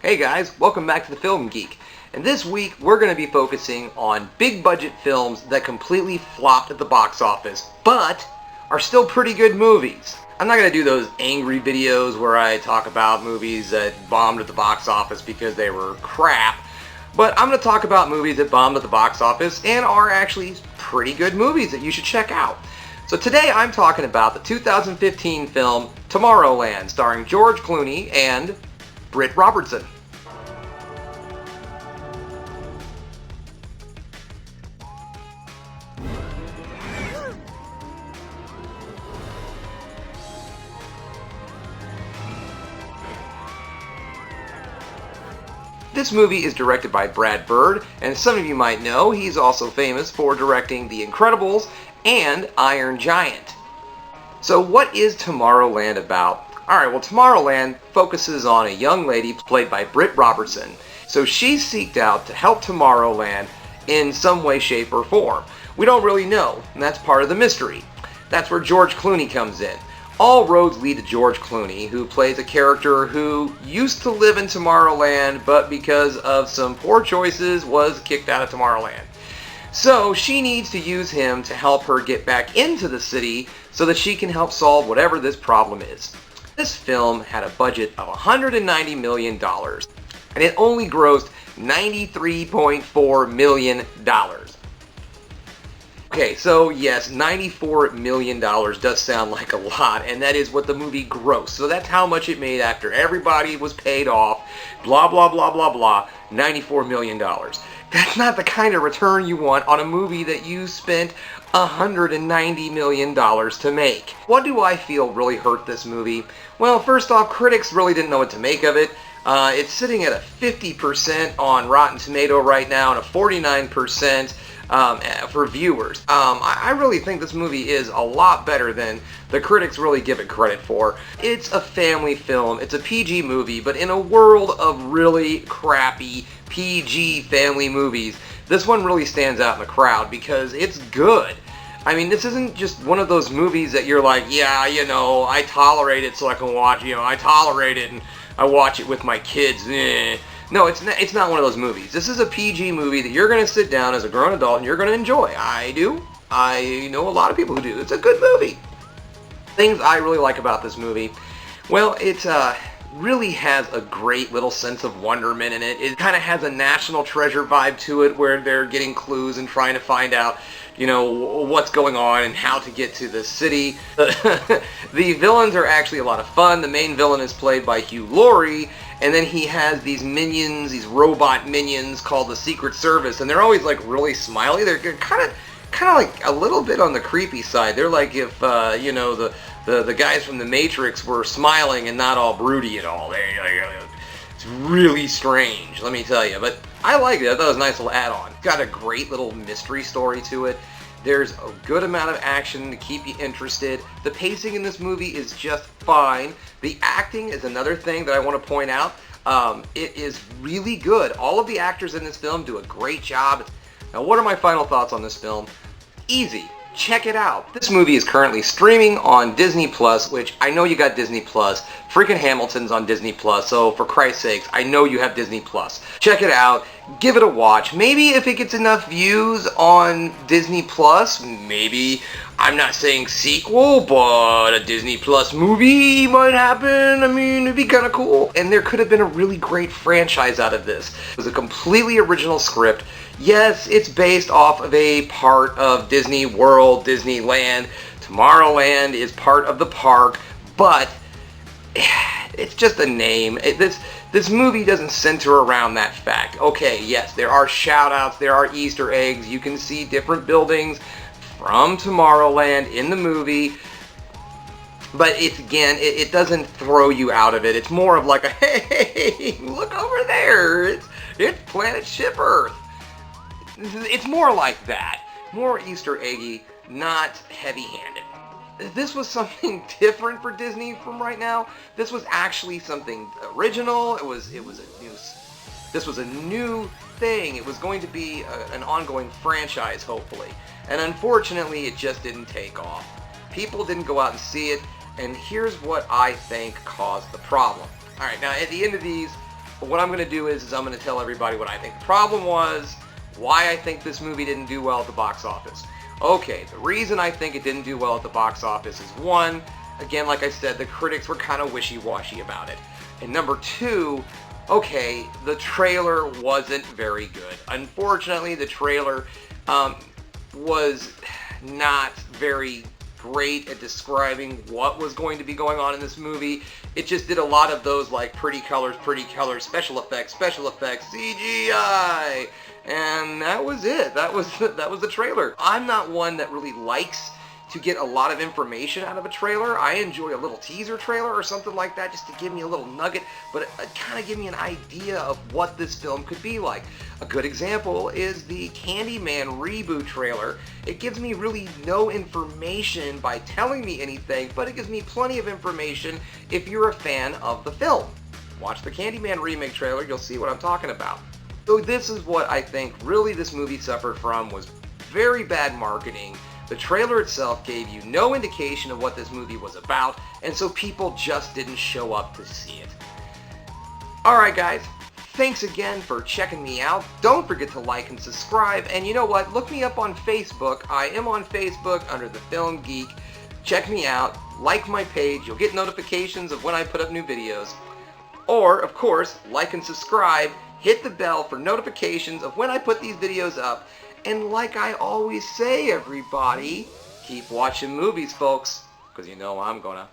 Hey guys, welcome back to the Film Geek. And this week we're going to be focusing on big budget films that completely flopped at the box office, but are still pretty good movies. I'm not going to do those angry videos where I talk about movies that bombed at the box office because they were crap, but I'm going to talk about movies that bombed at the box office and are actually pretty good movies that you should check out. So today I'm talking about the 2015 film Tomorrowland, starring George Clooney and Britt Robertson. This movie is directed by Brad Bird, and some of you might know he's also famous for directing The Incredibles and Iron Giant. So what is Tomorrowland about? Alright, well, Tomorrowland focuses on a young lady played by Britt Robertson. So she seeked out to help Tomorrowland in some way, shape, or form. We don't really know, and that's part of the mystery. That's where George Clooney comes in. All roads lead to George Clooney, who plays a character who used to live in Tomorrowland, but because of some poor choices was kicked out of Tomorrowland. So she needs to use him to help her get back into the city so that she can help solve whatever this problem is. This film had a budget of $190 million, and it only grossed $93.4 million. Okay, so yes, $94 million does sound like a lot, and that is what the movie grossed. So that's how much it made after everybody was paid off, blah, blah, blah, blah, blah, $94 million. That's not the kind of return you want on a movie that you spent $190 million to make. What do I feel really hurt this movie? Well, first off, critics really didn't know what to make of it. It's sitting at a 50% on Rotten Tomato right now and a 49% for viewers. I really think this movie is a lot better than the critics really give it credit for. It's a family film, it's a PG movie, but in a world of really crappy PG family movies, this one really stands out in the crowd because it's good. I mean, this isn't just one of those movies that you're like, yeah, you know, I tolerate it so I can watch, I tolerate it and I watch it with my kids. No, it's not one of those movies. This is a PG movie that you're going to sit down as a grown adult and you're going to enjoy. I do. I know a lot of people who do. It's a good movie. Things I really like about this movie, well, it really has a great little sense of wonderment in it. It kind of has a National Treasure vibe to it where they're getting clues and trying to find out, what's going on and how to get to the city. The villains are actually a lot of fun. The main villain is played by Hugh Laurie, and then he has these minions, these robot minions called the Secret Service, and they're always like really smiley. They're kind of like a little bit on the creepy side. They're like if the guys from the Matrix were smiling and not all broody at all. It's really strange, let me tell you. But I like it. I thought it was a nice little add-on. It's got a great little mystery story to it. There's a good amount of action to keep you interested. The pacing in this movie is just fine. The acting is another thing that I want to point out. It is really good. All of the actors in this film do a great job. Now, what are my final thoughts on this film? Easy. Check it out. This movie is currently streaming on Disney Plus, which I know you got Disney Plus. Freaking Hamilton's on Disney Plus, so for Christ's sakes, I know you have Disney Plus. Check it out. Give it a watch. Maybe if it gets enough views on Disney Plus, maybe, I'm not saying sequel, but a Disney Plus movie might happen. I mean, it'd be kind of cool. And there could have been a really great franchise out of this. It was a completely original script. Yes, it's based off of a part of Disney World, Disneyland. Tomorrowland is part of the park, but it's just a name. This movie doesn't center around that fact. Okay, yes, there are shout-outs, there are Easter eggs. You can see different buildings from Tomorrowland in the movie. But it doesn't throw you out of it. It's more of like a, hey, look over there. It's planet ship Earth. It's more like that. More Easter eggy, not heavy-handed. This was something different for Disney from right now. This was actually something original. This was a new thing. It was going to be an ongoing franchise, hopefully. And unfortunately, it just didn't take off. People didn't go out and see it, and here's what I think caused the problem. Alright, now at the end of these, But what I'm going to do is I'm going to tell everybody what I think the problem was, why I think this movie didn't do well at the box office. Okay, the reason I think it didn't do well at the box office is one, again, like I said, the critics were kind of wishy-washy about it. And number two, okay, the trailer wasn't very good. Unfortunately, the trailer was not very great at describing what was going to be going on in this movie. It just did a lot of those like pretty colors, special effects, CGI, and that was it. That was the trailer. I'm not one that really likes to get a lot of information out of a trailer. I enjoy a little teaser trailer or something like that just to give me a little nugget, but it kind of give me an idea of what this film could be like. A good example is the Candyman reboot trailer. It gives me really no information by telling me anything, but it gives me plenty of information if you're a fan of the film. Watch the Candyman remake trailer, you'll see what I'm talking about. So this is what I think really this movie suffered from, was very bad marketing. The trailer itself gave you no indication of what this movie was about, and so people just didn't show up to see it. Alright guys, thanks again for checking me out. Don't forget to like and subscribe, and you know what, look me up on Facebook. I am on Facebook under The Film Geek. Check me out, like my page, you'll get notifications of when I put up new videos. Or, of course, like and subscribe, hit the bell for notifications of when I put these videos up. And like I always say, everybody, keep watching movies, folks, because you know I'm gonna.